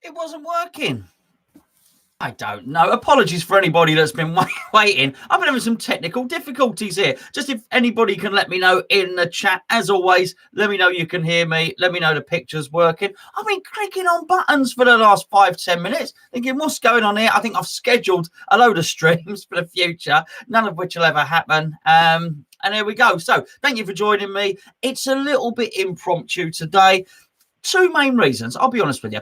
It wasn't working. I don't know. Apologies for anybody that's been waiting. I've been having some technical difficulties here. Just if anybody can let me know in the chat. As always, let me know you can hear me. Let me know the picture's working. I've been clicking on buttons for the last 5-10 minutes, thinking, what's going on here? I think I've scheduled a load of streams for the future, none of which will ever happen. And there we go. So thank you for joining me. It's a little bit impromptu today. Two main reasons. I'll be honest with you.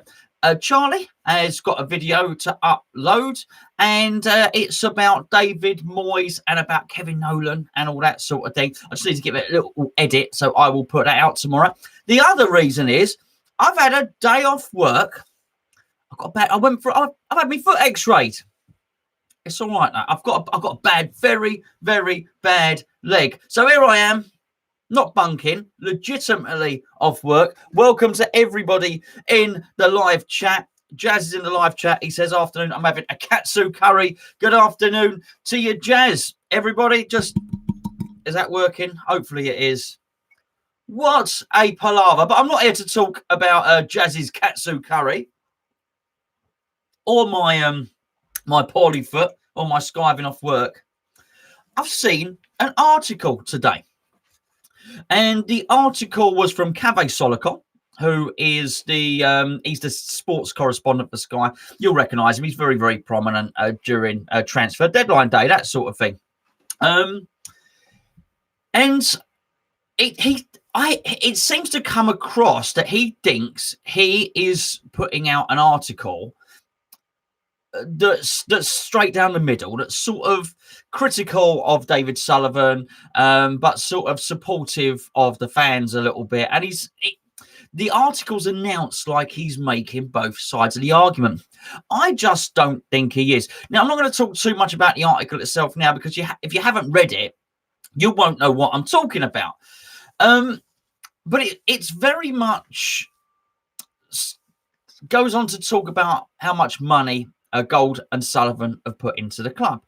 Charlie has got a video to upload, and it's about David Moyes and about Kevin Nolan and all that sort of thing. I just need to give it a little edit, so I will put that out tomorrow. The other reason is I've had a day off work. I've had my foot x-rayed. It's all right now. I've got a bad, very, very bad leg. So here I am. Not bunking, legitimately off work. Welcome to everybody in the live chat. Jazz is in the live chat. He says, afternoon, I'm having a katsu curry. Good afternoon to you, Jazz. Everybody, is that working? Hopefully it is. What a palaver. But I'm not here to talk about Jazz's katsu curry or my poorly foot or my skiving off work. I've seen an article today. And the article was from David Sullivan, who is he's the sports correspondent for Sky. You'll recognise him. He's very, very prominent during transfer deadline day, that sort of thing. And it seems to come across that he thinks he is putting out an article that's straight down the middle, that's sort of critical of David Sullivan, but sort of supportive of the fans a little bit. And the article's announced like he's making both sides of the argument. I just don't think he is. Now, I'm not going to talk too much about the article itself now, because if you haven't read it, you won't know what I'm talking about. But it's very much goes on to talk about how much money Gold and Sullivan have put into the club.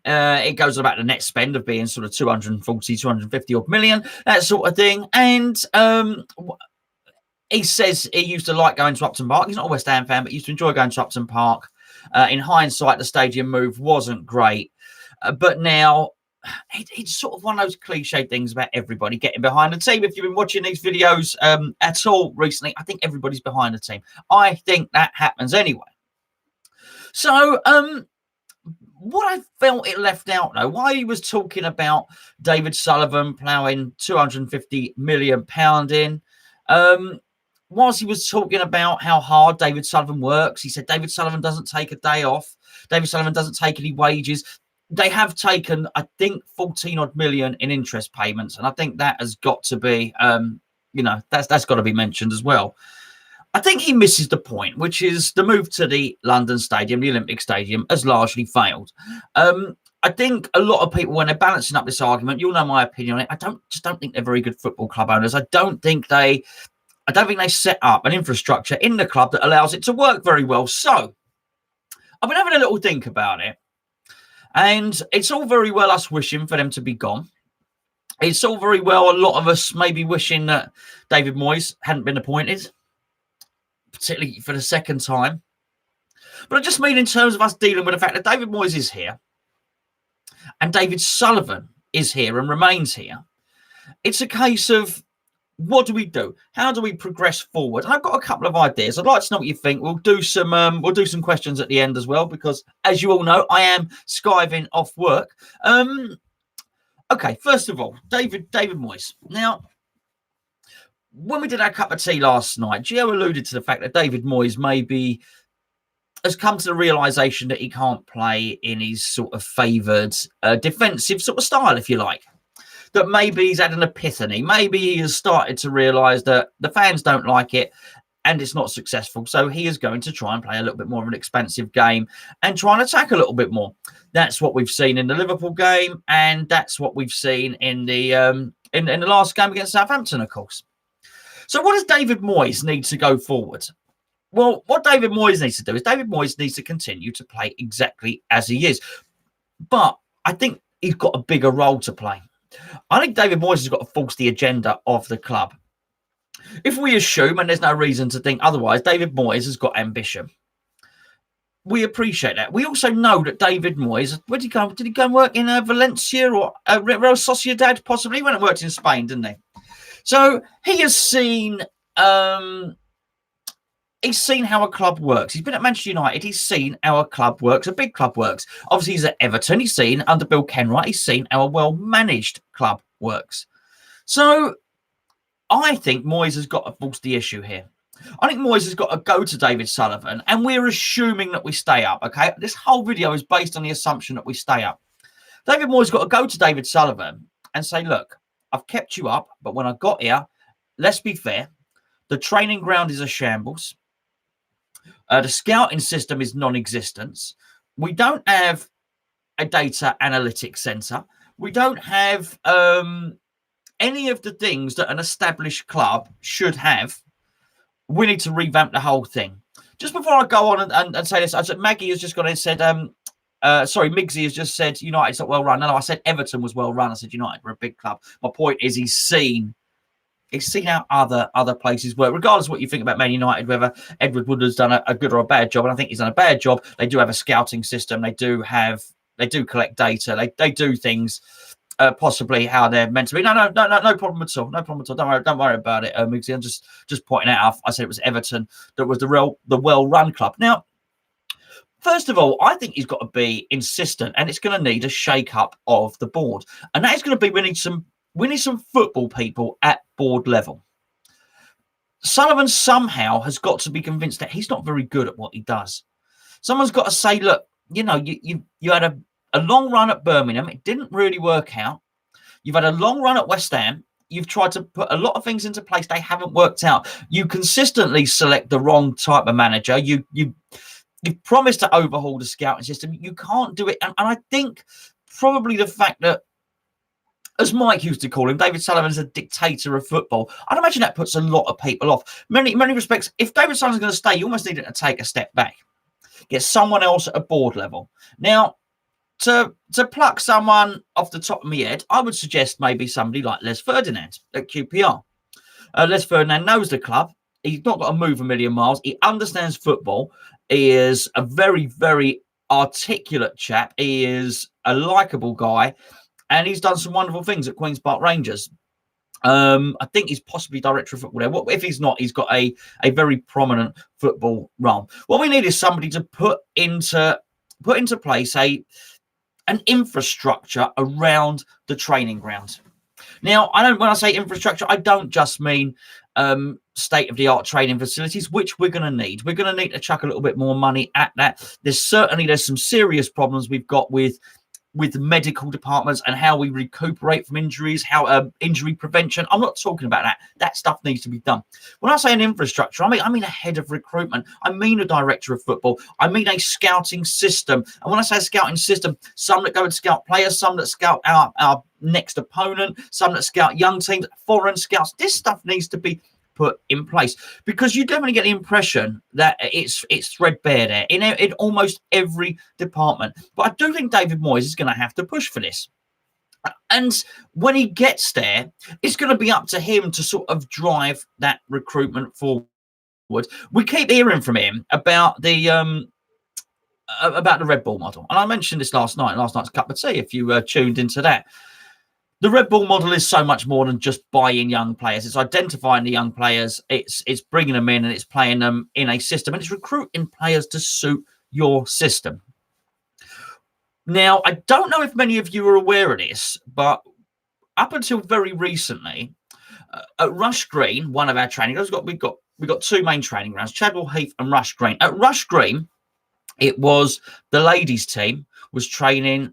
It goes about the net spend of being sort of 240, 250 odd million, that sort of thing. And he says he used to like going to Upton Park. He's not a West Ham fan, but he used to enjoy going to Upton Park. In hindsight, the stadium move wasn't great. But now it's sort of one of those cliche things about everybody getting behind the team. If you've been watching these videos at all recently, I think everybody's behind the team. I think that happens anyway. So what I felt it left out, though, while he was talking about David Sullivan ploughing £250 million in, whilst he was talking about how hard David Sullivan works, he said David Sullivan doesn't take a day off. David Sullivan doesn't take any wages. They have taken, I think, 14 odd million in interest payments. And I think that has got to be, that's got to be mentioned as well. I think he misses the point, which is the move to the London Stadium, the Olympic Stadium, has largely failed. I think a lot of people, when they're balancing up this argument, you'll know my opinion on it. I don't think they're very good football club owners. I don't think they set up an infrastructure in the club that allows it to work very well. So I've been having a little think about it, and it's all very well us wishing for them to be gone. It's all very well a lot of us maybe wishing that David Moyes hadn't been appointed, particularly for the second time. But I just mean in terms of us dealing with the fact that David Moyes is here and David Sullivan is here and remains here. It's a case of, what do we do? How do we progress forward? And I've got a couple of ideas. I'd like to know what you think. We'll do some questions at the end as well, because as you all know, I am skiving off work. Okay, first of all, David Moyes. Now, when we did our cup of tea last night, Gio alluded to the fact that David Moyes maybe has come to the realisation that he can't play in his sort of favoured defensive sort of style, if you like. That maybe he's had an epiphany. Maybe he has started to realise that the fans don't like it and it's not successful. So he is going to try and play a little bit more of an expansive game and try and attack a little bit more. That's what we've seen in the Liverpool game, and that's what we've seen in the last game against Southampton, of course. So what does David Moyes need to go forward? Well, what David Moyes needs to do is David Moyes needs to continue to play exactly as he is. But I think he's got a bigger role to play. I think David Moyes has got to force the agenda of the club. If we assume, and there's no reason to think otherwise, David Moyes has got ambition. we appreciate that. We also know that David Moyes, where did he go? Did he go and work in Valencia or Real Sociedad? Possibly. He went and worked in Spain, didn't he? So he has seen. He's seen how a club works. He's been at Manchester United. He's seen how a club works, a big club works. Obviously, he's at Everton. He's seen under Bill Kenwright. He's seen how a well-managed club works. So I think Moyes has got to force the issue here. I think Moyes has got to go to David Sullivan, and we're assuming that we stay up, okay? This whole video is based on the assumption that we stay up. David Moyes has got to go to David Sullivan and say, look, I've kept you up, but when I got here, let's be fair, the training ground is a shambles. The scouting system is non-existent. We don't have a data analytics centre. We don't have any of the things that an established club should have. We need to revamp the whole thing. Just before I go on and say this, I said Maggie has just gone and said, Miggsy has just said United's not well run. No, I said Everton was well run. I said United were a big club. My point is he's seen how other places work, regardless of what you think about Man United, whether Edward Wood has done a good or a bad job. And I think he's done a bad job. They do have a scouting system. They do collect data. They do things possibly how they're meant to be. No problem at all. No problem at all. Don't worry about it, Miggsy. I'm just pointing out. I said it was Everton that was the well-run club. Now, first of all, I think he's got to be insistent, and it's going to need a shake-up of the board, and that is going to be we need some football people at board level. Sullivan somehow has got to be convinced that he's not very good at what he does. Someone's got to say, look, you had a long run at Birmingham. It didn't really work out. You've had a long run at West Ham. You've tried to put a lot of things into place. They haven't worked out. You consistently select the wrong type of manager. You promised to overhaul the scouting system. You can't do it. And I think probably the fact that, as Mike used to call him, David Sullivan is a dictator of football. I'd imagine that puts a lot of people off. Many respects, if David Sullivan's going to stay, you almost need to take a step back. Get someone else at a board level. Now, to pluck someone off the top of my head, I would suggest maybe somebody like Les Ferdinand at QPR. Les Ferdinand knows the club. He's not got to move a million miles. He understands football. He is a very, very articulate chap. He is a likeable guy. And he's done some wonderful things at Queen's Park Rangers. I think he's possibly director of football there. What if he's not? He's got a very prominent football role. What we need is somebody to put into place an infrastructure around the training ground. Now, when I say infrastructure, I don't just mean state-of-the-art training facilities, which we're going to need. We're going to need to chuck a little bit more money at that. There's some serious problems we've got with medical departments and how we recuperate from injuries, how injury prevention. I'm not talking about that. That stuff needs to be done. When I say an infrastructure, I mean a head of recruitment. I mean a director of football. I mean a scouting system. And when I say a scouting system, some that go and scout players, some that scout our next opponent, some that scout young teams, foreign scouts. This stuff needs to be put in place, because you definitely get the impression that it's threadbare there in almost every department. But I do think David Moyes is going to have to push for this. And when he gets there, it's going to be up to him to sort of drive that recruitment forward. We keep hearing from him about the Red Bull model. And I mentioned this last night's cup of tea, if you tuned into that. The Red Bull model is so much more than just buying young players. It's identifying the young players. It's bringing them in and it's playing them in a system. And it's recruiting players to suit your system. Now, I don't know if many of you are aware of this, but up until very recently, at Rush Green, one of our training grounds, we've got two main training grounds, Chadwell Heath and Rush Green. At Rush Green, it was the ladies' team was training.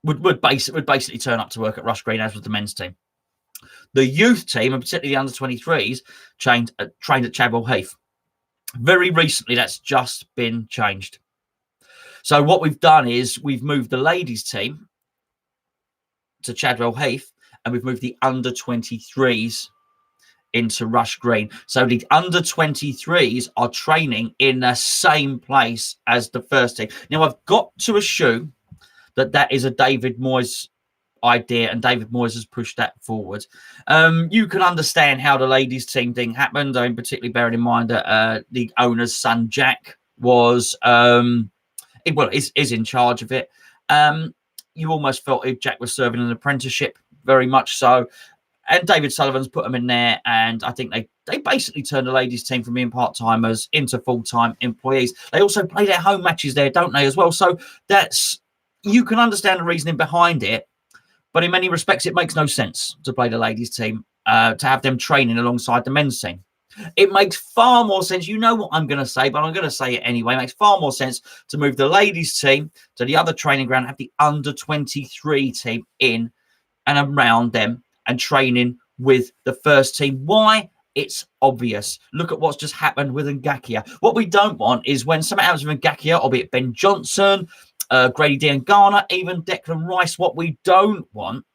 Would basically turn up to work at Rush Green, as was the men's team. The youth team, and particularly the under-23s, trained at Chadwell Heath. Very recently, that's just been changed. So what we've done is we've moved the ladies' team to Chadwell Heath, and we've moved the under-23s into Rush Green. So the under-23s are training in the same place as the first team. Now, I've got to assume that is a David Moyes idea, and David Moyes has pushed that forward. You can understand how the ladies' team thing happened. I mean, particularly bearing in mind that the owner's son, Jack, was is in charge of it. You almost felt Jack was serving an apprenticeship, very much so. And David Sullivan's put them in there, and I think they basically turned the ladies' team from being part-timers into full-time employees. They also play their home matches there, don't they, as well? So you can understand the reasoning behind it, but in many respects, it makes no sense to play the ladies' team, to have them training alongside the men's team. It makes far more sense. You know what I'm going to say, but I'm going to say it anyway. It makes far more sense to move the ladies' team to the other training ground, have the under-23 team in and around them and training with the first team. Why? It's obvious. Look at what's just happened with Ngakia. What we don't want is when something happens with Ngakia, albeit Ben Johnson, Grady Diangana, even Declan Rice, what we don't want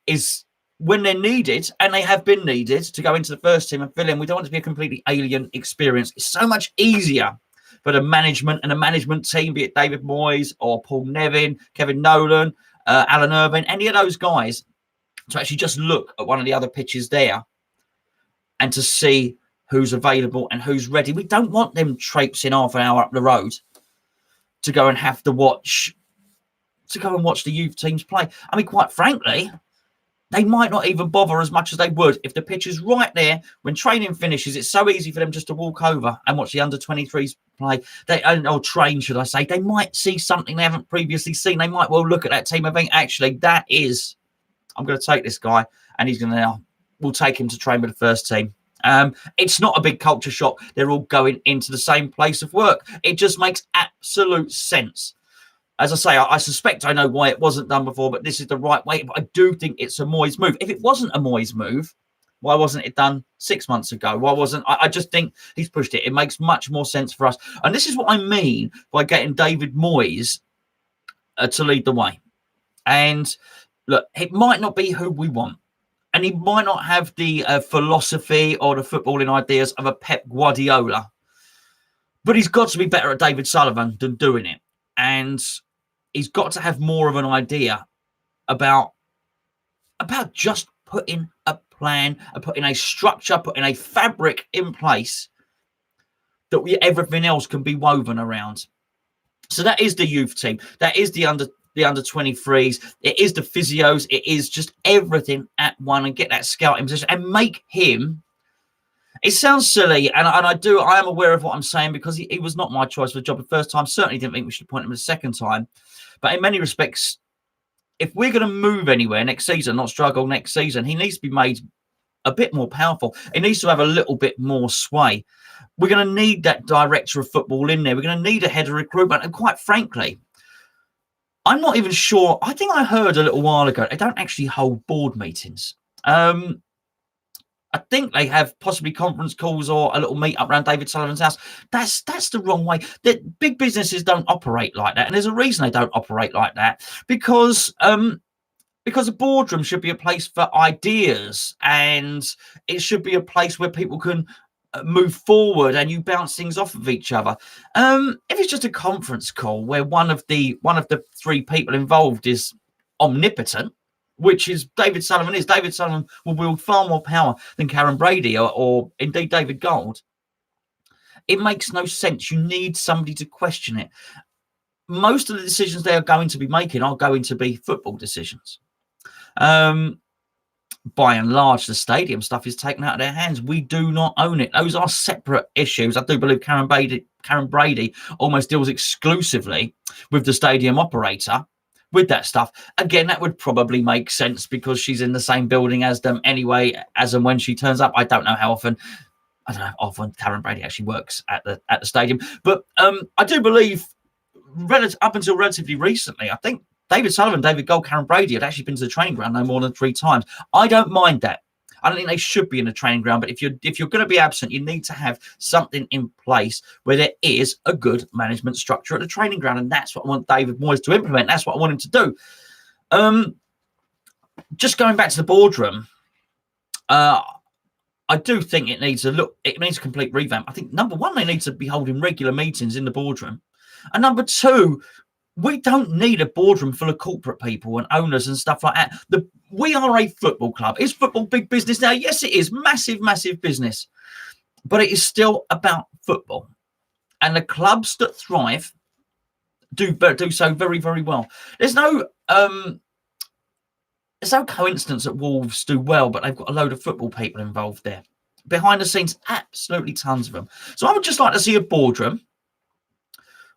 is when they're needed, and they have been needed to go into the first team and fill in, we don't want it to be a completely alien experience. It's so much easier for the management and the management team, be it David Moyes or Paul Nevin, Kevin Nolan, Alan Irvine, any of those guys, to actually just look at one of the other pitches there and to see who's available and who's ready. We don't want them traipsing half an hour up the road to go and have to watch the youth teams play. I mean, quite frankly, they might not even bother as much as they would if the pitch is right there when training finishes. It's so easy for them just to walk over and watch the under-23s play, or train, should I say. They might see something they haven't previously seen. They might well look at that team and think, actually, I'm going to take this guy, and we'll take him to train with the first team. It's not a big culture shock. They're all going into the same place of work. It just makes absolute sense. As I say, I suspect I know why it wasn't done before, but this is the right way. But I do think it's a Moyes move. If it wasn't a Moyes move, why wasn't it done 6 months ago? I just think he's pushed it. It makes much more sense for us. And this is what I mean by getting David Moyes to lead the way. And look, it might not be who we want. And he might not have the philosophy or the footballing ideas of a Pep Guardiola. But he's got to be better at David Sullivan than doing it. And he's got to have more of an idea about just putting a plan, putting a structure, putting a fabric in place that everything else can be woven around. So that is the youth team. That is the under 23s. It is the physios. It is just everything at one, and get that scouting position and make him. It sounds silly, and I am aware of what I'm saying, because he was not my choice for the job the first time. Certainly didn't think we should appoint him the second time. But in many respects, if we're going to move anywhere next season, not struggle next season, he needs to be made a bit more powerful. He needs to have a little bit more sway. We're going to need that director of football in there. We're going to need a head of recruitment. And quite frankly, I'm not even sure. I think I heard a little while ago, they don't actually hold board meetings. I think they have possibly conference calls or a little meet up around David Sullivan's house. That's the wrong way. Big businesses don't operate like that. And there's a reason they don't operate like that, because a boardroom should be a place for ideas, and it should be a place where people can move forward and you bounce things off of each other. If it's just a conference call where one of the three people involved is omnipotent, which is David Sullivan David Sullivan will wield far more power than Karen Brady or indeed David Gold. It makes no sense. You need somebody to question it. Most of the decisions they are going to be making are going to be football decisions. By and large, the stadium stuff is taken out of their hands. We do not own it. Those are separate issues. I do believe Karen Brady almost deals exclusively with the stadium operator with that stuff. Again, that would probably make sense because she's in the same building as them anyway, as and when she turns up. I don't know how often. I don't know how often Karen Brady actually works at the stadium. But I do believe up until relatively recently, I think David Sullivan, David Gold, Karen Brady had actually been to the training ground no more than 3 times. I don't mind that. I don't think they should be in the training ground, but if you're going to be absent, you need to have something in place where there is a good management structure at the training ground, and that's what I want David Moyes to implement. That's what I want him to do. Just going back to the boardroom, I do think it needs a complete revamp. I think, number one, they need to be holding regular meetings in the boardroom, and number two, we don't need a boardroom full of corporate people and owners and stuff like that. We are a football club. Is football big business now? Yes, it is. Massive, massive business. But it is still about football. And the clubs that thrive do so very, very well. There's no coincidence that Wolves do well, but they've got a load of football people involved there. Behind the scenes, absolutely tons of them. So I would just like to see a boardroom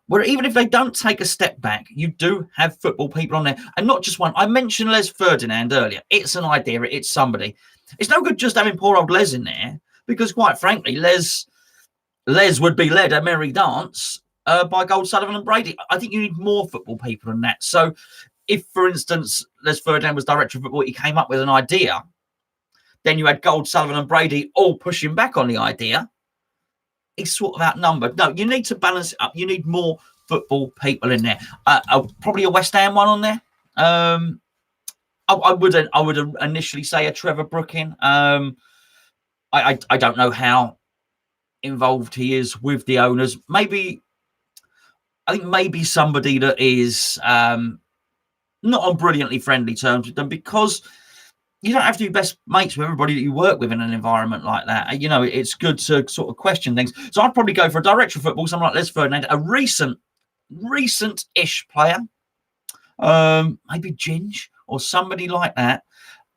where even if they don't take a step back, you do have football people on there. And not just one. I mentioned Les Ferdinand earlier. It's an idea. It's somebody. It's no good just having poor old Les in there, because quite frankly, Les would be led a merry dance by Gold, Sullivan and Brady. I think you need more football people than that. So if, for instance, Les Ferdinand was director of football, he came up with an idea, then you had Gold, Sullivan and Brady all pushing back on the idea. He's sort of outnumbered. No, you need to balance it up. You need more football people in there. Probably a West Ham one on there. I would initially say a Trevor Brooking. I don't know how involved he is with the owners. Maybe somebody that is not on brilliantly friendly terms with them, because you don't have to be best mates with everybody that you work with in an environment like that. You know, it's good to sort of question things. So I'd probably go for a director of football, someone like Les Ferdinand, a recent-ish player, maybe Ginge or somebody like that.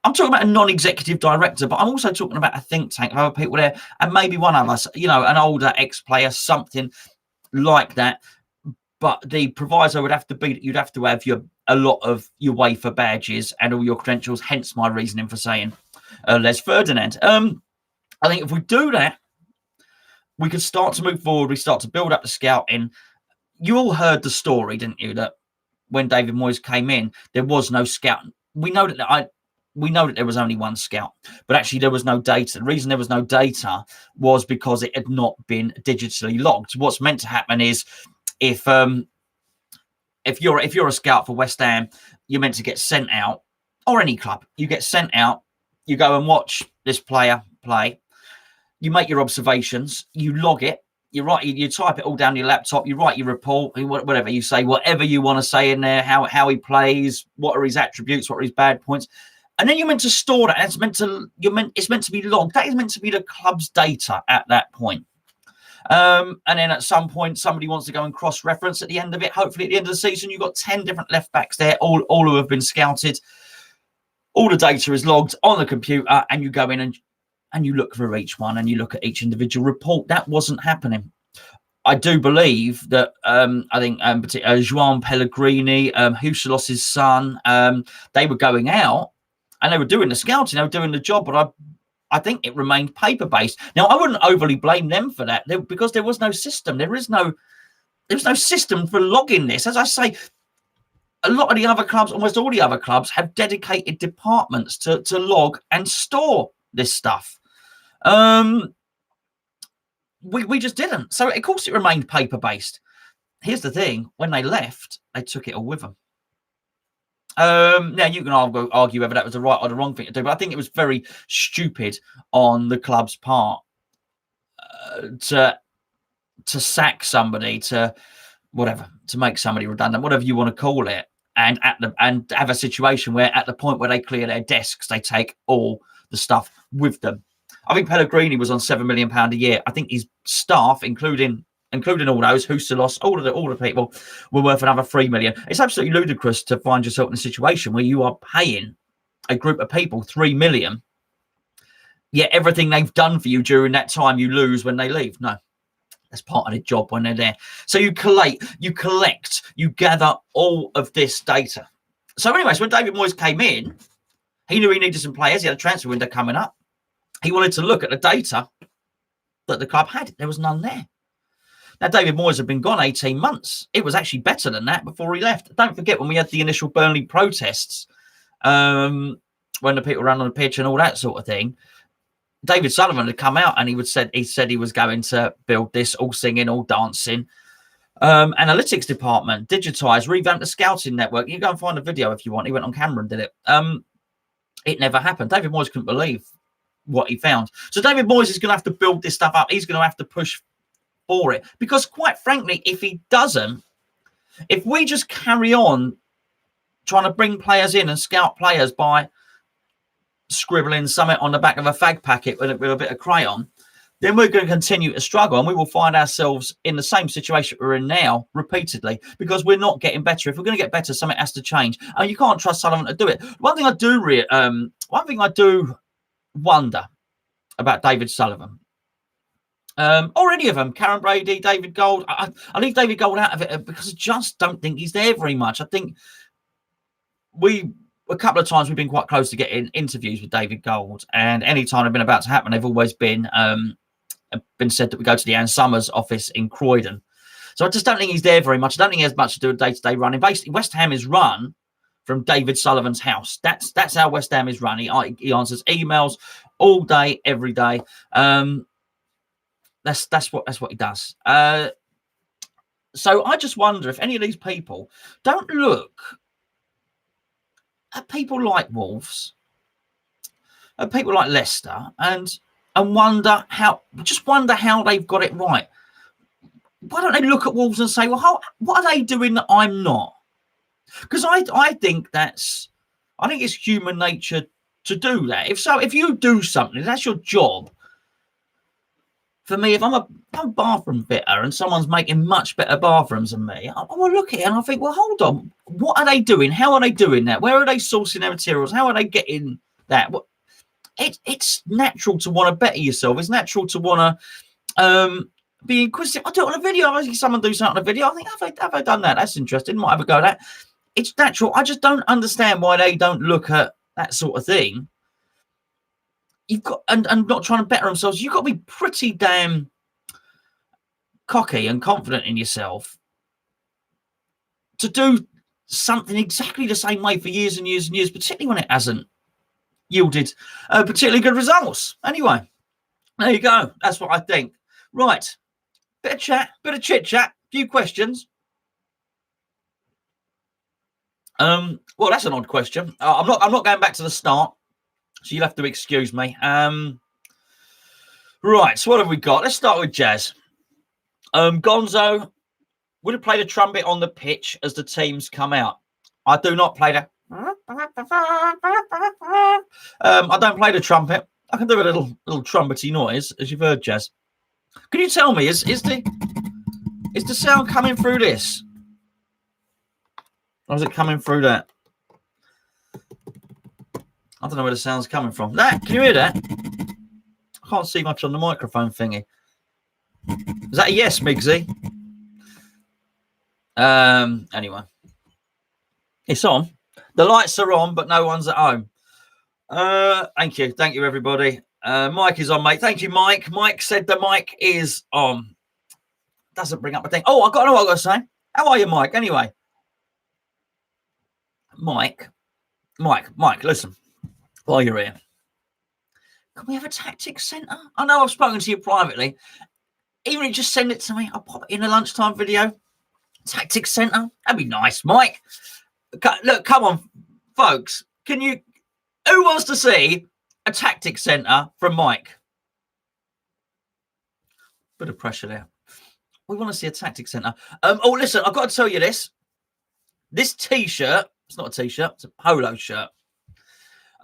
I'm talking about a non-executive director, but I'm also talking about a think tank of other people there, and maybe one of us, you know, an older ex-player, something like that. But the proviso would have to be that you'd have to have a lot of your UEFA badges and all your credentials, hence my reasoning for saying Les Ferdinand. I think if we do that, we could start to move forward. We start to build up the scouting. You all heard the story, didn't you, that when David Moyes came in, there was no scouting. We know that there was only one scout, but actually there was no data. The reason there was no data was because it had not been digitally logged. What's meant to happen is if you're a scout for West Ham, you're meant to get sent out, or any club, you get sent out, you go and watch this player play, you make your observations, you log it, you type it all down your laptop, you write your report, whatever you say, whatever you want to say in there, how he plays, what are his attributes, what are his bad points. And then you're meant to store that. It's meant to be logged. That is meant to be the club's data at that point. And then at some point, somebody wants to go and cross-reference at the end of it. Hopefully, at the end of the season, you've got 10 different left backs there, all who have been scouted. All the data is logged on the computer, and you go in and you look for each one, and you look at each individual report. That wasn't happening. I do believe that I think João Pellegrini, Husilos's son, they were going out and they were doing the scouting, they were doing the job, but I think it remained paper-based. Now, I wouldn't overly blame them for that, because there was no system. There was no system for logging this. As I say, a lot of the other clubs, almost all the other clubs, have dedicated departments to log and store this stuff. We just didn't. So, of course, it remained paper-based. Here's the thing. When they left, they took it all with them. Now, you can argue whether that was the right or the wrong thing to do, but I think it was very stupid on the club's part to sack somebody, to make somebody redundant, whatever you want to call it, and have a situation where at the point where they clear their desks, they take all the stuff with them. I think Pellegrini was on £7 million a year. I think his staff, including all those, Husilos, all the people, were worth another £3 million. It's absolutely ludicrous to find yourself in a situation where you are paying a group of people £3 million, yet everything they've done for you during that time you lose when they leave. No, that's part of the job when they're there. So you collect, you gather all of this data. So anyways, when David Moyes came in, he knew he needed some players. He had a transfer window coming up. He wanted to look at the data that the club had. There was none there. Now, David Moyes had been gone 18 months. It was actually better than that before he left. Don't forget when we had the initial Burnley protests, when the people ran on the pitch and all that sort of thing, David Sullivan had come out and he said he was going to build this all singing, all dancing, analytics department, digitize, revamp the scouting network. You go and find a video if you want. He went on camera and did it. It never happened. David Moyes couldn't believe what he found. So David Moyes is going to have to build this stuff up. He's going to have to push for it, because quite frankly, if he doesn't, if we just carry on trying to bring players in and scout players by scribbling something on the back of a fag packet with a bit of crayon, then we're going to continue to struggle, and we will find ourselves in the same situation we're in now repeatedly, because we're not getting better. If we're going to get better, something has to change, and you can't trust Sullivan to do it. One thing I do wonder about David Sullivan, or any of them, Karen Brady, David Gold. I leave David Gold out of it because I just don't think he's there very much. I think a couple of times we've been quite close to getting interviews with David Gold, and any time they've been about to happen, they've always been said that we go to the Ann Summers office in Croydon. So I just don't think he's there very much. I don't think he has much to do with day-to-day running. Basically, West Ham is run from David Sullivan's house. That's how West Ham is run. He answers emails all day, every day. That's what he does. So I just wonder if any of these people don't look at people like Wolves, at people like Leicester, and wonder how they've got it right. Why don't they look at Wolves and say, well, what are they doing that I'm not? Because I think it's human nature to do that. If you do something, that's your job. For me, if I'm a bathroom fitter and someone's making much better bathrooms than me, I will look at it and I think, well, hold on, what are they doing? How are they doing that? Where are they sourcing their materials? How are they getting that? It's natural to want to better yourself. It's natural to want to be inquisitive. I do it on a video. I see someone do something on a video. I think, have I done that? That's interesting. Might have a go at that. It's natural. I just don't understand why they don't look at that sort of thing. You've got and not trying to better themselves. You've got to be pretty damn cocky and confident in yourself to do something exactly the same way for years and years and years, particularly when it hasn't yielded particularly good results. Anyway, there you go. That's what I think. Right, bit of chat, bit of chit chat, few questions. Well, that's an odd question. I'm not going back to the start. So you'll have to excuse me. Right, so what have we got? Let's start with Jazz. Gonzo would have played a trumpet on the pitch as the teams come out. I do not play the... I don't play the trumpet. I can do a little trumpety noise, as you've heard, Jazz. Can you tell me, is the sound coming through this? Or is it coming through that? I don't know where the sound's coming from. That, can you hear that? I can't see much on the microphone thingy. Is that a yes, Migsy? Anyway. It's on. The lights are on, but no one's at home. Thank you. Thank you, everybody. Mike is on, mate. Thank you, Mike. Mike said the mic is on. Doesn't bring up a thing. Oh, I know what I've got to say. How are you, Mike? Anyway. Mike, listen. While you're here, can we have a tactics centre? I know I've spoken to you privately. Even if you just send it to me, I'll pop it in a lunchtime video. Tactics centre, that'd be nice, Mike. Look, come on, folks. Who wants to see a tactics centre from Mike? Bit of pressure there. We want to see a tactics centre. Oh, listen, I've got to tell you this. This T-shirt, it's not a T-shirt, it's a polo shirt.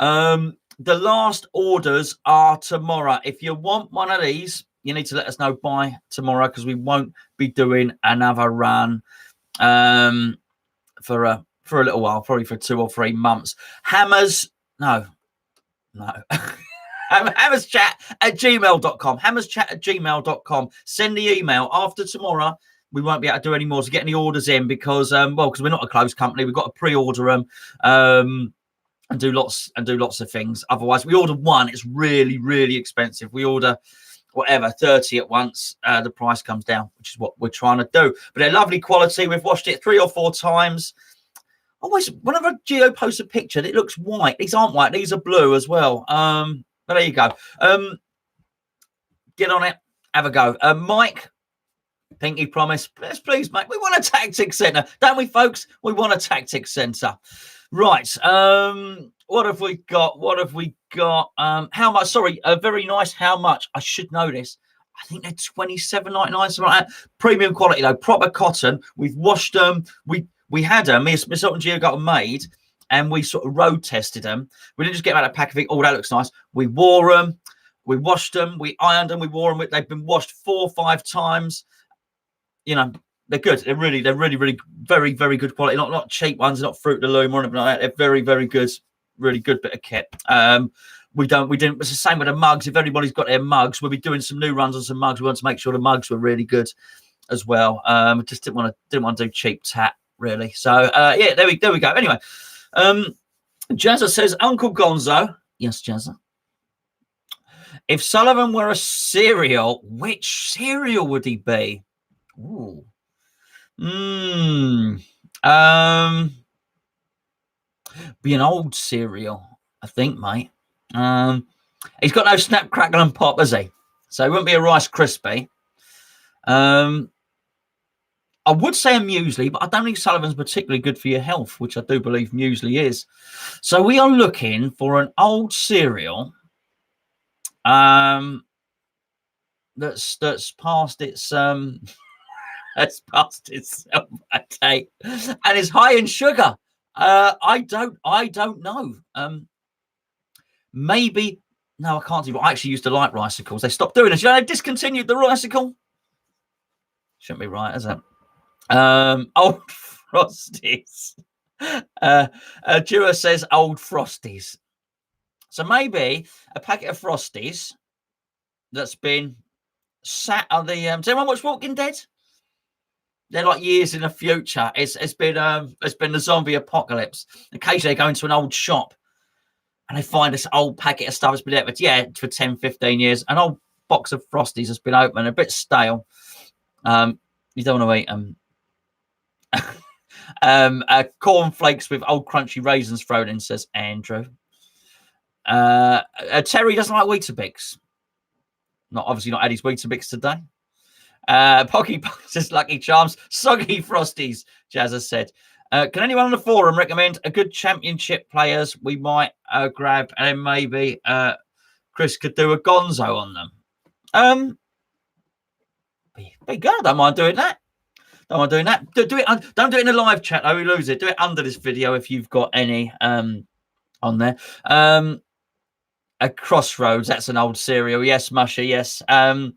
The last orders are tomorrow. If you want one of these, you need to let us know by tomorrow, because we won't be doing another run for a little while, probably for 2 or 3 months. No. hammerschat@gmail.com. hammerschat@gmail.com. Send the email. After tomorrow, we won't be able to do any more to get any orders in, because because we're not a closed company. We've got to pre-order them. And do lots of things. Otherwise, we order one, it's really, really expensive. We order whatever, 30 at once, the price comes down, which is what we're trying to do. But they're lovely quality. We've washed it 3 or 4 times. Always, whenever Gio posts a picture, it looks white. These aren't white, these are blue as well. But there you go. Get on it, have a go. Mike, Pinky promise, please, mate. We want a tactics centre, don't we, folks? We want a tactics centre. Right. What have we got? How much? Sorry, very nice. How much? I should know this. I think they're $27.99, something like that. Premium quality, though, proper cotton. We've washed them. We had them. Myself and Gio got them made, and we sort of road tested them. We didn't just get out a pack of it. Oh, that looks nice. We wore them. We washed them, we ironed them, we wore them. They've been washed 4 or 5 times. You know, they're good. They're really, very, very good quality. Not cheap ones, not Fruit of the Loom or anything like that. They're very, very good. Really good bit of kit. We didn't. It's the same with the mugs. If everybody's got their mugs, we'll be doing some new runs on some mugs. We want to make sure the mugs were really good as well. Just didn't want to do cheap tat really. So yeah, there we go. Anyway, Jazza says, Uncle Gonzo. Yes, Jazza. If Sullivan were a cereal, which cereal would he be? Ooh. Be an old cereal, I think, mate. He's got no snap, crackle, and pop, has he? So he wouldn't be a Rice Krispie. I would say a muesli, but I don't think Sullivan's particularly good for your health, which I do believe muesli is. So we are looking for an old cereal that's past its that's past its date and is high in sugar. I don't know. Maybe no, I can't do. I actually used to like Ricicles. They stopped doing it. You know, they've discontinued the Ricicle. Shouldn't be right, is it? Old Frosties. Dewar says old Frosties. So maybe a packet of Frosties that's been sat on the. Does anyone watch Walking Dead? They're like years in the future. It's been the zombie apocalypse. Occasionally they go into an old shop and they find this old packet of stuff that's been there for 10, 15 years. An old box of Frosties has been open, a bit stale. You don't want to eat them. Cornflakes with old crunchy raisins thrown in, says Andrew. Terry doesn't like Weetabix. Obviously not had his Weetabix today. Pocky says Lucky Charms, soggy Frosties, Jazz has said. Can anyone on the forum recommend a good championship players we might grab, and then maybe Chris could do a Gonzo on them? Be good. I don't mind doing that. Don't do it. Don't do it in the live chat. We lose it. Do it under this video if you've got any on there. A Crossroads. That's an old cereal. Yes, Musher. Yes. We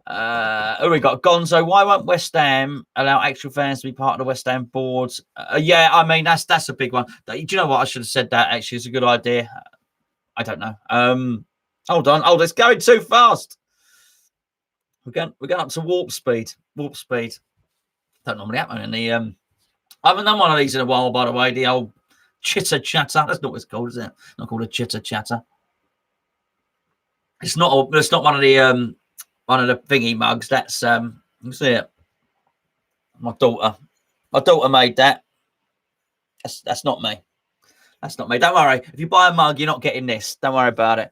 got Gonzo. Why won't West Ham allow actual fans to be part of the West Ham boards? Yeah, I mean that's a big one. Do you know what? I should have said that. Actually, it's a good idea. I don't know. Hold on. Oh, it's going too fast. We're going up to warp speed. Warp speed. Don't normally happen in the. I haven't done one of these in a while, by the way. The old chitter chatter. That's not what it's called, is it? Not called a chitter chatter. It's not. It's not one of the thingy mugs. That's you see it. My daughter made that. That's not me. That's not me. Don't worry. If you buy a mug, you're not getting this. Don't worry about it.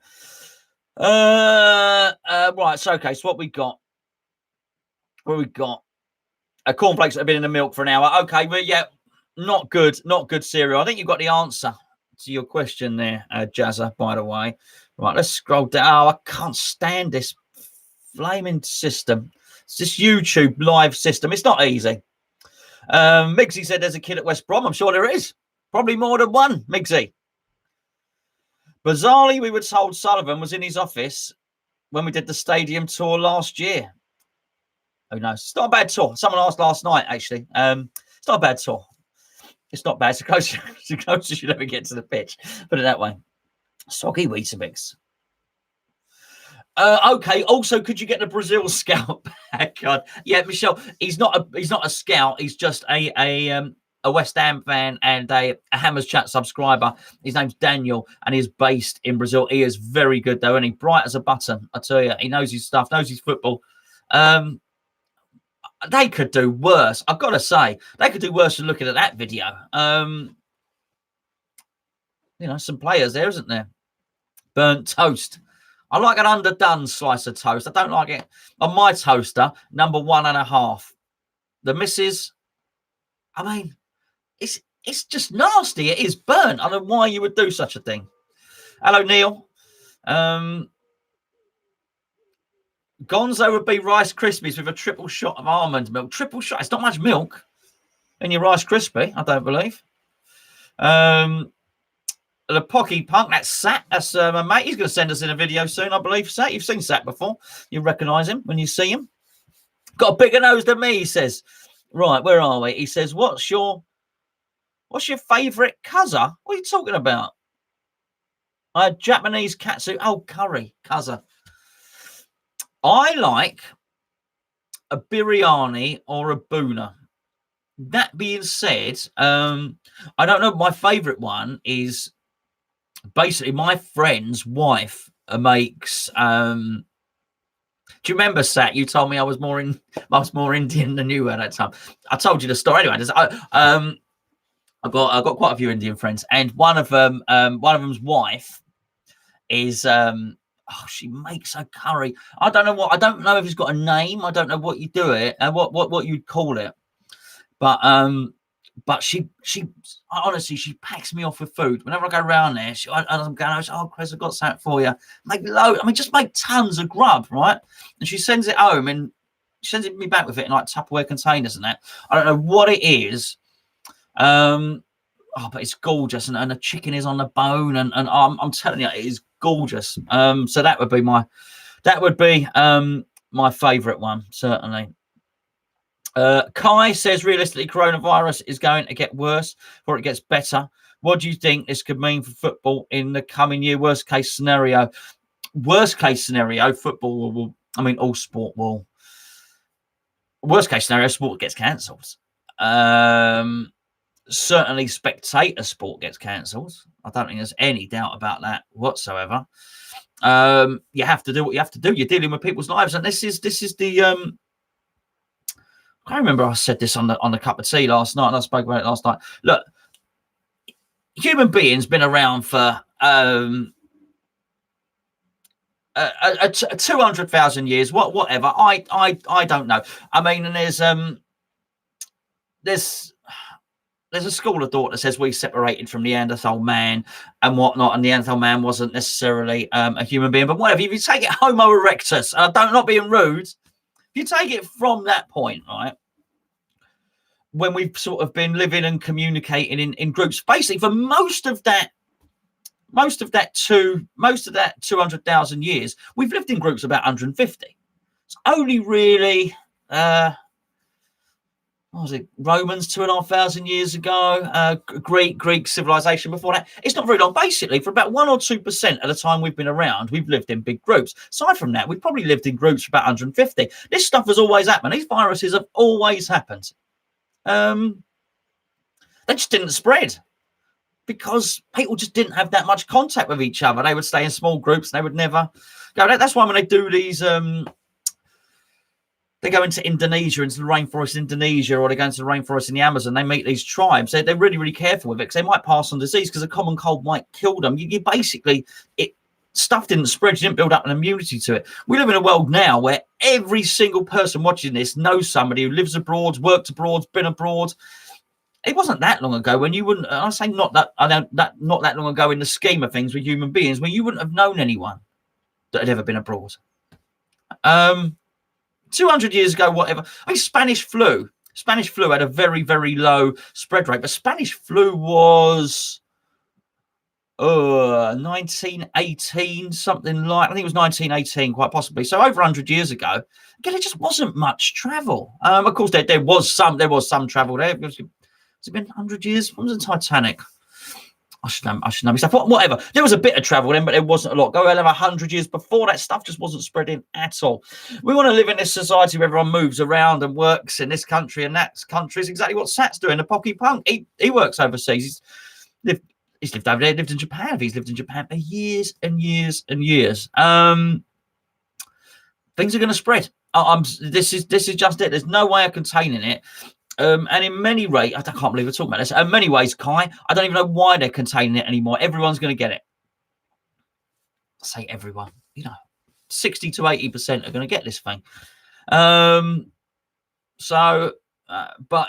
Right. So okay. So what we got? What we got? Cornflakes that have been in the milk for an hour. Okay, but yeah, not good cereal. I think you've got the answer to your question there, Jazza, by the way. Right, let's scroll down. Oh, I can't stand this flaming system. It's this YouTube live system. It's not easy. Migsy said there's a kid at West Brom. I'm sure there is. Probably more than one, Migsy. Bizarrely, we were told Sullivan was in his office when we did the stadium tour last year. Who knows? It's not a bad tour. Someone asked last night, actually. It's not a bad tour. It's not bad. It's the closest you'll ever get to the pitch. Put it that way. Soggy Weetabix. Okay. Also, could you get the Brazil scout back on? Yeah, Michelle. He's not a scout. He's just a West Ham fan and a Hammers Chat subscriber. His name's Daniel, and he's based in Brazil. He is very good though, and he's bright as a button. I tell you, he knows his stuff, knows his football. They could do worse. I've got to say, they could do worse than looking at that video. You know, some players there, isn't there? Burnt toast. I like an underdone slice of toast. I don't like it on my toaster. Number 1.5. The missus. I mean, it's just nasty. It is burnt. I don't know why you would do such a thing. Hello, Neil. Gonzo would be Rice Krispies with a triple shot of almond milk. Triple shot. It's not much milk in your Rice Krispie, I don't believe. the Pocky Punk. That's Sat. That's my mate. He's going to send us in a video soon, I believe. Sat, you've seen Sat before. You recognise him when you see him. Got a bigger nose than me, he says. Right, where are we? He says, what's your favourite kaza? What are you talking about? Japanese katsu. Oh, curry, kaza. I like a biryani or a boona. That being said, I don't know. My favourite one is basically my friend's wife makes. Do you remember, Sat? You told me I was more Indian than you were at that time. I told you the story anyway. I've got quite a few Indian friends, and one of them's wife is she makes a curry. I don't know if it's got a name. I don't know what you do it and what you'd call it. But she honestly, she packs me off with food. Whenever I go around there, I'm going, oh, Chris, I've got something for you. Just make tons of grub, right? And she sends it home and she sends me back with it in like Tupperware containers and that. I don't know what it is. But it's gorgeous, and the chicken is on the bone, and I'm telling you, it is gorgeous. So that would be my favourite one, certainly. Kai says, realistically, coronavirus is going to get worse before it gets better. What do you think this could mean for football in the coming year? Worst case scenario, football will. I mean, all sport will. Worst case scenario, sport gets cancelled. Certainly spectator sport gets cancelled. I don't think there's any doubt about that whatsoever. You have to do what you have to do. You're dealing with people's lives, and this is the I remember I said this on the cup of tea last night, and I spoke about it last night. Look, human beings been around for 200,000 years, whatever. I don't know. I mean, and there's a school of thought that says we separated from Neanderthal man and whatnot, and Neanderthal man wasn't necessarily a human being, but whatever. If you take it Homo erectus, not being rude, if you take it from that point, right, when we've sort of been living and communicating in groups, basically for most of that 200,000 years, we've lived in groups about 150. It's only really what was it? Romans 2,500 years ago, Greek civilization before that. It's not very long. Basically, for about 1 or 2% of the time we've been around, we've lived in big groups. Aside from that, we've probably lived in groups for about 150. This stuff has always happened. These viruses have always happened. They just didn't spread because people just didn't have that much contact with each other. They would stay in small groups. They would never go. That's why when they do these they go into Indonesia, into the rainforest in Indonesia, or they go into the rainforest in the Amazon. They meet these tribes. They're really, really careful with it because they might pass on disease because a common cold might kill them. You basically, stuff didn't spread. You didn't build up an immunity to it. We live in a world now where every single person watching this knows somebody who lives abroad, worked abroad, been abroad. It wasn't that long ago when you wouldn't. I say not that long ago in the scheme of things with human beings, when you wouldn't have known anyone that had ever been abroad. 200 years ago, whatever. I mean, Spanish flu had a very, very low spread rate, but Spanish flu was 1918, something like, I think it was 1918, quite possibly. So over 100 years ago, again, it just wasn't much travel. Of course, there was some travel there. Has it been 100 years? When was the Titanic? I should know myself. Whatever. There was a bit of travel then, but there wasn't a lot. Go over 100 years before, that stuff just wasn't spreading at all. We want to live in this society where everyone moves around and works in this country and that country. Is exactly what Sat's doing. The Pocky Punk. He works overseas. He's lived over there. Lived in Japan. He's lived in Japan for years and years and years. Things are going to spread. This is just it. There's no way of containing it. And in many ways, I can't believe we're talking about this. In many ways, Kai, I don't even know why they're containing it anymore. Everyone's going to get it. I say everyone, 60 to 80% are going to get this thing. But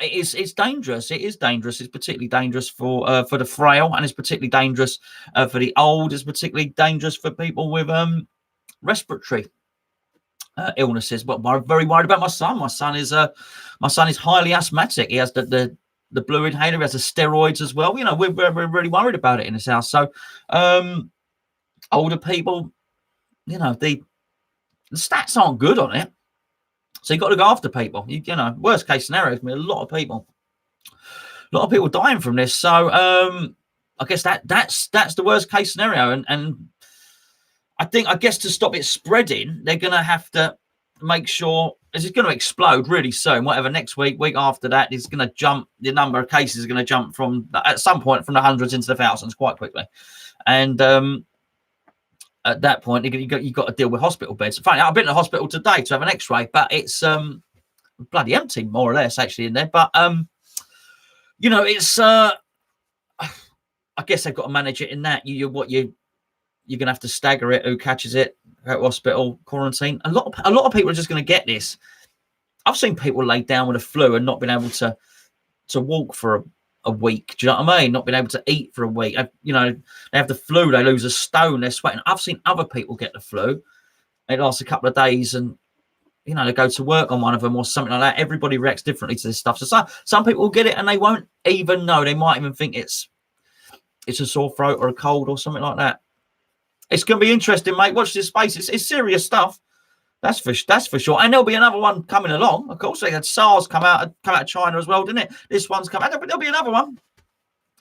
it's dangerous. It is dangerous. It's particularly dangerous for the frail, and it's particularly dangerous for the old. It's particularly dangerous for people with respiratory illnesses. But I'm very worried about my son. My son is highly asthmatic. He has the the blue inhaler. He has the steroids as well. You know, we're really worried about it in this house. So, older people, you know, the stats aren't good on it. So you've got to look after people. You know, worst case scenario is going to be a lot of people dying from this. So I guess that's the worst case scenario. And I guess to stop it spreading, they're going to have to make sure it's going to explode really soon. Whatever, next week after that, it's going to jump. The number of cases is going to jump from at some point from the hundreds into the thousands quite quickly. And at that point, you've got to deal with hospital beds. Funny, I've been to the hospital today to have an X-ray, but it's bloody empty, more or less, actually, in there. But you know, it's I guess they've got to manage it in that you're going to have to stagger it. Who catches it? At hospital, quarantine. A lot of people are just going to get this. I've seen people lay down with a flu and not been able to walk for a week. Do you know what I mean? Not being able to eat for a week. You know, they have the flu, they lose a stone, they're sweating. I've seen other people get the flu. It lasts a couple of days and, you know, they go to work on one of them or something like that. Everybody reacts differently to this stuff. So some people will get it and they won't even know. They might even think it's a sore throat or a cold or something like that. It's going to be interesting, mate. Watch this space. It's serious stuff. That's for sure. And there'll be another one coming along. Of course, they had SARS come out of China as well, didn't it? This one's come out. There'll be another one.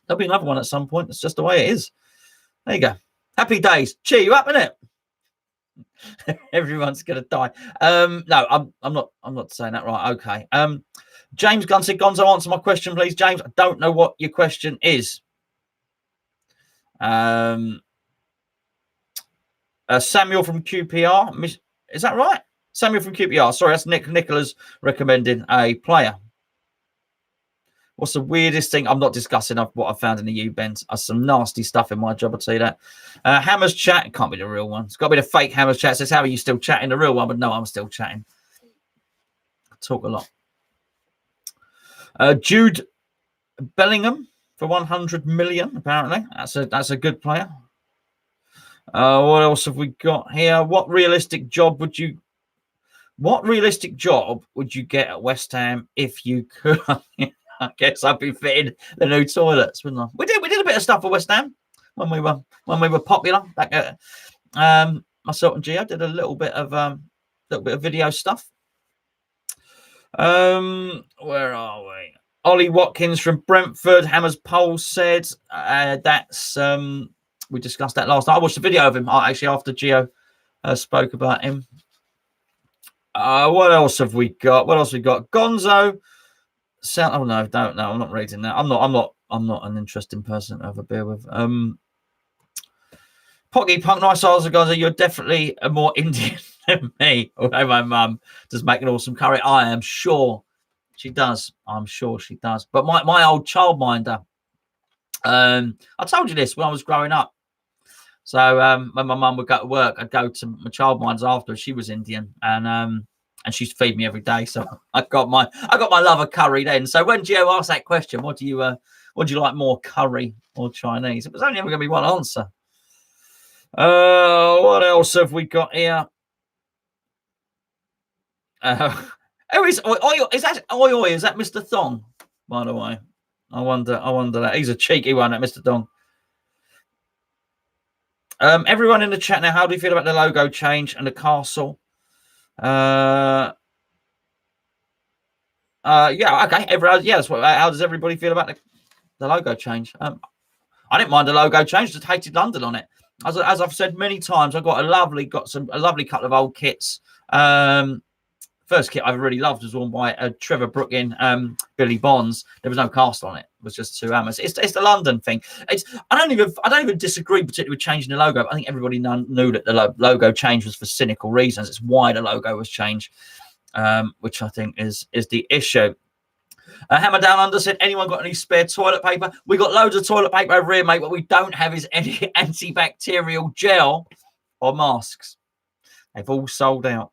There'll be another one at some point. It's just the way it is. There you go. Happy days. Cheer you up, innit? Everyone's gonna die. No, I'm not saying that right. Okay. James Gunn said, Gonzo, answer my question, please. James, I don't know what your question is. Samuel from QPR. Is that right? Samuel from QPR. Sorry, that's Nicola's recommending a player. What's the weirdest thing? I'm not discussing what I found in the U-bends. There's some nasty stuff in my job, I'll tell you that. Hammers chat. It can't be the real one. It's got to be the fake Hammers chat. It says, how are you still chatting? The real one, but no, I'm still chatting. I talk a lot. Jude Bellingham for 100 million, apparently. That's a good player. What else have we got here? What realistic job would you get at West Ham if you could? I guess I'd be fitting the new toilets, wouldn't I? We did a bit of stuff for West Ham when we were popular back at myself and Gio did a little bit of video stuff. Where are we? Ollie Watkins from Brentford. Hammers Pole said that's we discussed that last night. I watched a video of him actually after Gio spoke about him. What else have we got? Gonzo. Oh no, don't know. I'm not reading that. I'm not an interesting person to have a beer with. Pocky Punk, nice answer, Gonzo. You're definitely a more Indian than me. Although my mum does make an awesome curry. I am sure she does. I'm sure she does. But my old childminder. I told you this when I was growing up. So when my mum would go to work, I'd go to my childminders after. She was Indian, and she used to feed me every day. So I got my love of curry then. So when Gio asked that question, what do you like more, curry or Chinese? It was only ever going to be one answer. What else have we got here? Who is Oi? Is that Oi? Is that Mr. Thong? By the way, I wonder that he's a cheeky one, that Mr. Thong. Everyone in the chat now, how do you feel about the logo change and the castle? Yeah, okay. Everyone, yeah. How does everybody feel about the logo change? I didn't mind the logo change. Just hated London on it. As I've said many times, I got a lovely couple of old kits. First kit I really loved was worn by Trevor Brookin, Billy Bonds. There was no cast on it. It was just two hammers. It's the London thing. I don't even disagree particularly with changing the logo. I think everybody knew that the logo change was for cynical reasons. It's why the logo was changed, which I think is the issue. Hammer Down Under said, anyone got any spare toilet paper? We got loads of toilet paper over here, mate. What we don't have is any antibacterial gel or masks. They've all sold out.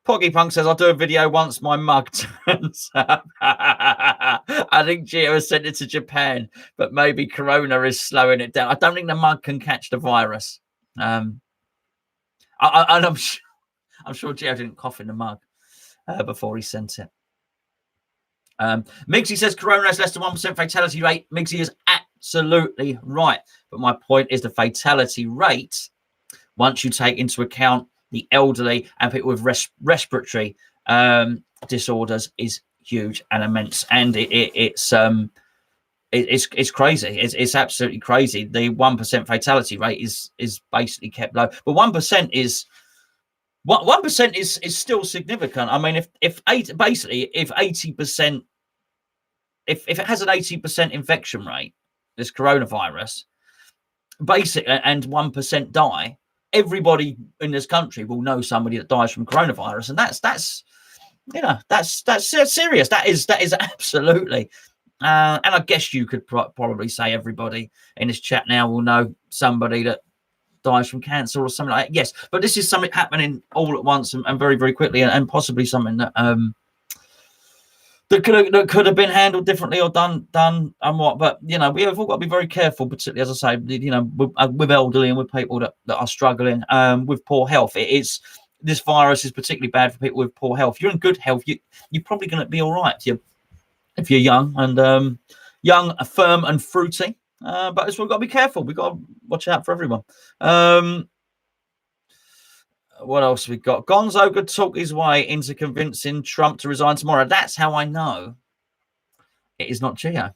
Poggy Punk says, I'll do a video once my mug turns up. I think Gio has sent it to Japan, but maybe Corona is slowing it down. I don't think the mug can catch the virus. I'm sure Gio didn't cough in the mug before he sent it. Migsy says Corona has less than 1% fatality rate. Migsy is absolutely right. But my point is the fatality rate, once you take into account the elderly and people with respiratory disorders, is huge and immense. And it's crazy. It's absolutely crazy. The 1% fatality rate is basically kept low. But 1% is... 1% is still significant. I mean, if 80%, if it has an 80% infection rate, this coronavirus, and 1% die, everybody in this country will know somebody that dies from coronavirus, and that's serious. That is absolutely. And I guess you could probably say everybody in this chat now will know somebody that dies from cancer or something like that. Yes, but this is something happening all at once and very, very quickly, and possibly something that that could have been handled differently or done and what. But we have all got to be very careful, particularly, as I say, with elderly and with people that are struggling with poor health. This virus is particularly bad for people with poor health. If you're in good health, you're probably going to be all right if you're young and firm and fruity. But we've got to be careful. We've got to watch out for everyone. What else we got? Gonzo could talk his way into convincing Trump to resign tomorrow. That's how I know it is not Gio.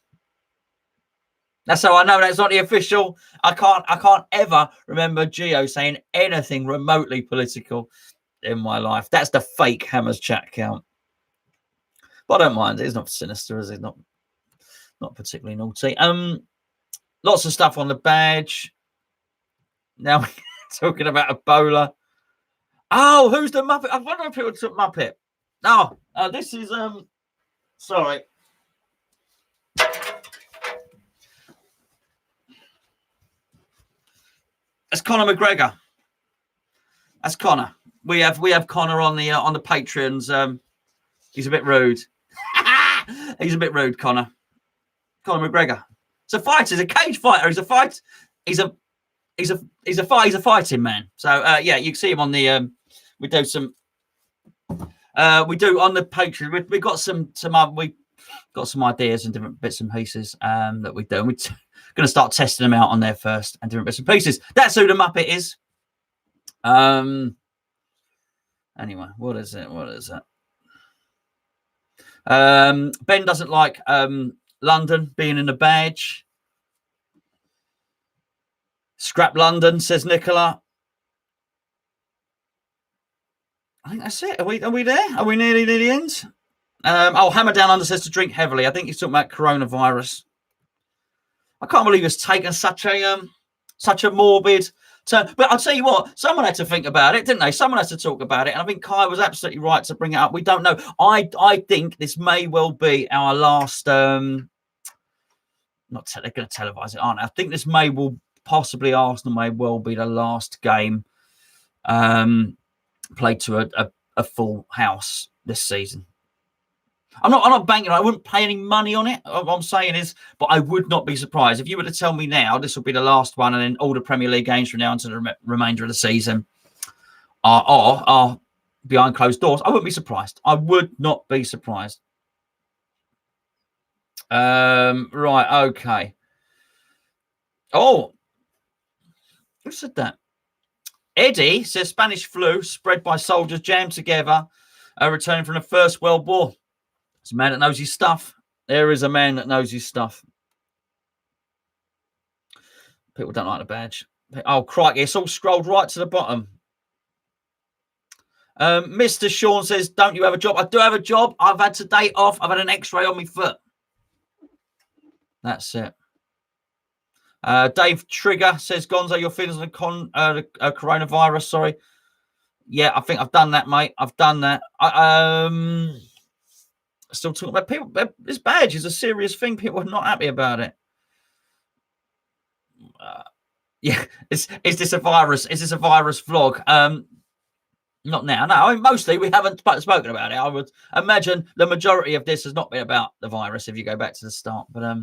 That's how I know that's not the official. I can't ever remember Gio saying anything remotely political in my life. That's the fake Hammers chat account. But I don't mind. It's not sinister, is it? Not particularly naughty. Lots of stuff on the badge. Now we're talking about Ebola. Oh, who's the Muppet? I wonder if people took Muppet. Oh, this is sorry. That's Conor McGregor. That's Conor. We have Conor on the Patreons. He's a bit rude. He's a bit rude, Conor. Conor McGregor. He's a fighter. He's a cage fighter. He's a fight. He's a fighting man. So yeah, you can see him on the. We do some. We do on the Patreon. We got some. We got some ideas and different bits and pieces that we do. And we're going to start testing them out on there first and different bits and pieces. That's who the Muppet is. Anyway, what is it? Ben doesn't like London being in the badge. Scrap London, says Nicola. I think that's it. Are we there? Are we nearly near the end? Hammer Down Under says to drink heavily. I think he's talking about coronavirus. I can't believe it's taken such a morbid turn. But I'll tell you what, someone had to think about it, didn't they? Someone had to talk about it. And I think Kai was absolutely right to bring it up. We don't know. I think this may well be our last they're going to televise it, aren't they? I think this possibly Arsenal may well be the last game played to a full house this season. I'm not banking. I wouldn't pay any money on it. What I'm saying is, but I would not be surprised if you were to tell me now this will be the last one, and then all the Premier League games from now until the remainder of the season are behind closed doors. I wouldn't be surprised. I would not be surprised. Right. Okay. Oh, who said that? Eddie says Spanish flu spread by soldiers jammed together, returning from the First World War. It's a man that knows his stuff. There is a man that knows his stuff. People don't like the badge. Oh, crikey. It's all scrolled right to the bottom. Mr. Sean says, don't you have a job? I do have a job. I've had today off. I've had an x-ray on my foot. That's it. Dave Trigger says, Gonzo, your feelings on the coronavirus. Sorry. Yeah, I think I've done that, mate. I've done that. Still talking about people. This badge is a serious thing. People are not happy about it. Yeah, is this a virus? Is this a virus vlog? Not now. No, I mean, mostly we haven't spoken about it. I would imagine the majority of this has not been about the virus if you go back to the start. But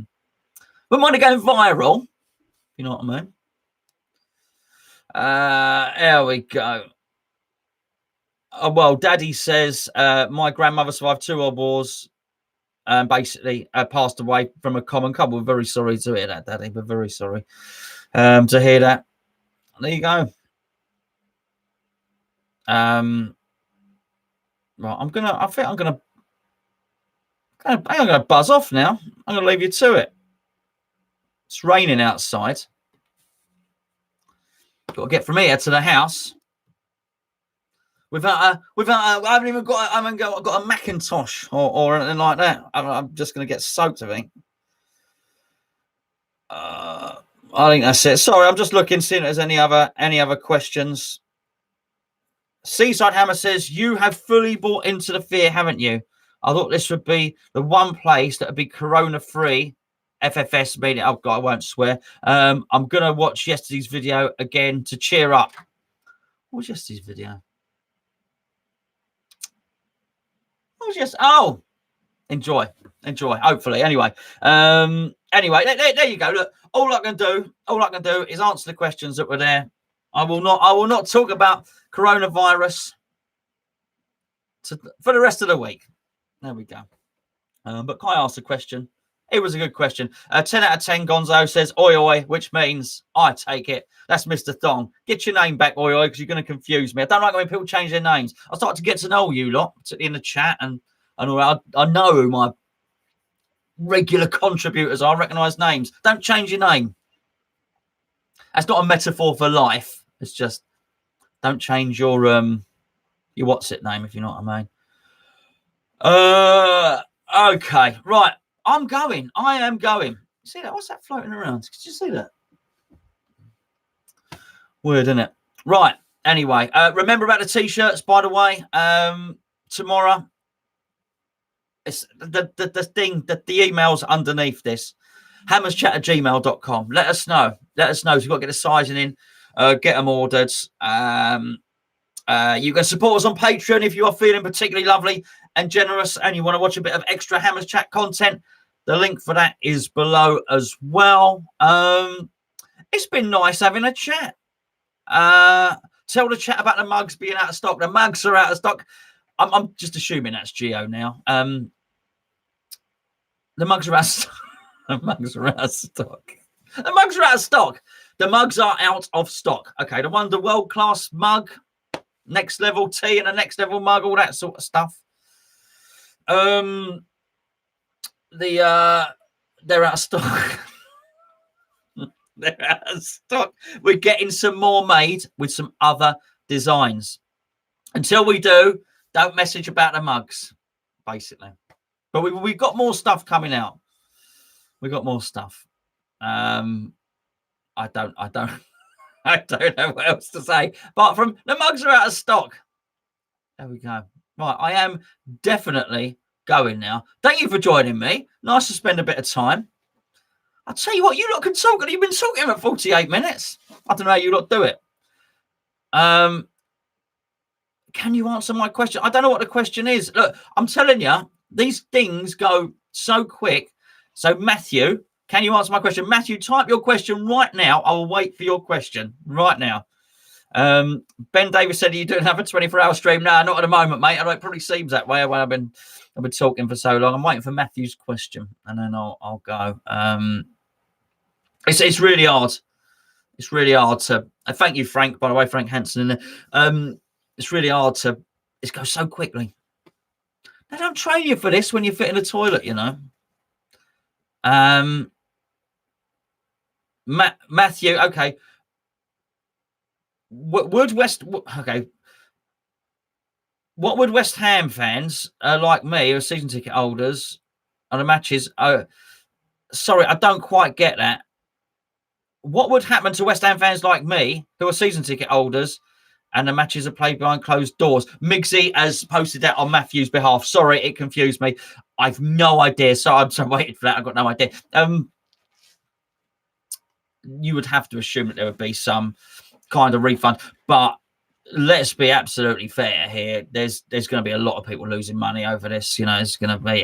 we might have gone viral. You know what I mean? There we go. Oh, well, Daddy says, my grandmother survived 2 world wars. basically passed away from a common cold. We're very sorry to hear that, Daddy. We're very sorry to hear that. There you go. Right, I think I'm gonna buzz off now. I'm gonna leave you to it. It's raining outside. Got to get from here to the house without I haven't even got a Macintosh or anything like that. I'm just gonna get soaked, I think. I think that's it. Sorry, I'm just looking, seeing if there's any other questions. Seaside Hammer says, you have fully bought into the fear, haven't you? I thought this would be the one place that would be corona free. FFS meaning, oh God, I won't swear. I'm gonna watch yesterday's video again to cheer up. What was yesterday's video? What was yesterday? Oh, enjoy. Hopefully, anyway. Anyway, there you go. Look, all I can do is answer the questions that were there. I will not talk about coronavirus for the rest of the week. There we go. But Kai asked a question. It was a good question. 10 out of 10, Gonzo says, oi, oi, which means I take it. That's Mr. Thong. Get your name back, oi, oi, because you're going to confuse me. I don't like when people change their names. I start to get to know you lot, particularly in the chat, and all that. I know who my regular contributors are. I recognise names. Don't change your name. That's not a metaphor for life. It's just don't change your what's it name, if you know what I mean. Okay, right. I am going. See that? What's that floating around? Did you see that? Weird, isn't it? Right. Anyway, remember about the t-shirts, by the way. Tomorrow, it's the thing that the emails underneath this. hammerschat@gmail.com. Let us know. So you've got to get the sizing in, get them ordered. You can support us on Patreon if you are feeling particularly lovely and generous and you want to watch a bit of extra Hammers Chat content. The link for that is below as well. It's been nice having a chat. Tell the chat about the mugs being out of stock. The mugs are out of stock. I'm just assuming that's Geo now. The mugs are out of stock. The mugs are out of stock. The mugs are out of stock. The mugs are out of stock. Okay, the world-class mug, next level tea and a next level mug, all that sort of stuff. They're out of stock. They're out of stock. We're getting some more made with some other designs. Until we do, don't message about the mugs, basically. But we've got more stuff coming out. We've got more stuff. I don't know what else to say. Apart from the mugs are out of stock. There we go. Right, I am definitely going now. Thank you for joining me. Nice to spend a bit of time. I'll tell you what, you lot can talk. You've been talking for 48 minutes. I don't know how you lot do it. Can you answer my question? I don't know what the question is. Look, I'm telling you, these things go so quick. So, Matthew, can you answer my question? Matthew, type your question right now. I will wait for your question right now. Ben Davis said, are you doing another 24-hour stream? No, not at the moment, mate. I know it probably seems that way when I've been talking for so long. I'm waiting for Matthew's question, and then I'll go. It's really hard. It's really hard to. Thank you, Frank. By the way, Frank Hansen in there. It's really hard to. It goes so quickly. They don't train you for this when you fit in a toilet, you know. Matthew, okay. What would West Ham fans like me, or season ticket holders, on the matches? Sorry, I don't quite get that. What would happen to West Ham fans like me, who are season ticket holders, and the matches are played behind closed doors? Migsy has posted that on Matthew's behalf. Sorry, it confused me. I've no idea. So I'm waiting for that. I've got no idea. You would have to assume that there would be some kind of refund, but let's be absolutely fair here. There's going to be a lot of people losing money over this. You know, it's going to be. I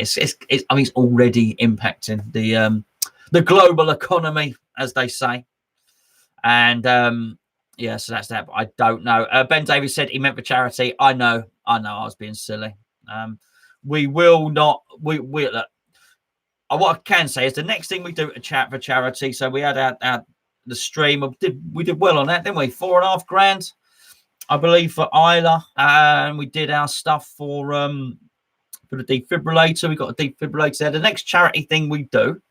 mean, it's already impacting the global economy, as they say. And yeah, so that's that. But I don't know. Ben Davis said he meant for charity. I know. I was being silly. We will not. We look, what I can say is the next thing we do a chat for charity. So we had the stream. We did well on that, didn't we? $4.5 grand, I believe, for Isla, and we did our stuff for the defibrillator. We got a defibrillator there. The next charity thing we do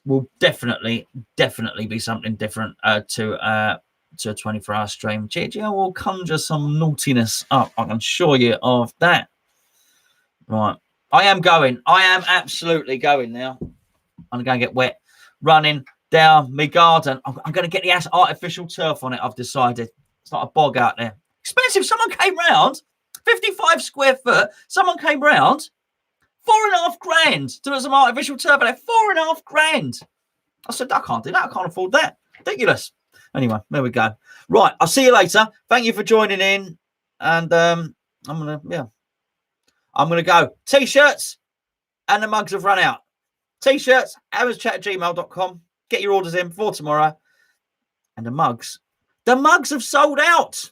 will definitely be something different to a 24-hour stream. GGO will conjure some naughtiness up. I can assure you of that. Right. I am absolutely going now. I'm going to get wet running down my garden. I'm going to get the artificial turf on it, I've decided. It's like a bog out there. Expensive. Someone came round, 55 square foot. Someone came round, $4.5 grand to do some artificial turf. Like $4.5 grand. I said, I can't do that. I can't afford that. Ridiculous. Anyway, there we go. Right. I'll see you later. Thank you for joining in. And I'm going to go. T-shirts and the mugs have run out. T-shirts, hammerschat@gmail.com. Get your orders in for tomorrow. And the mugs have sold out.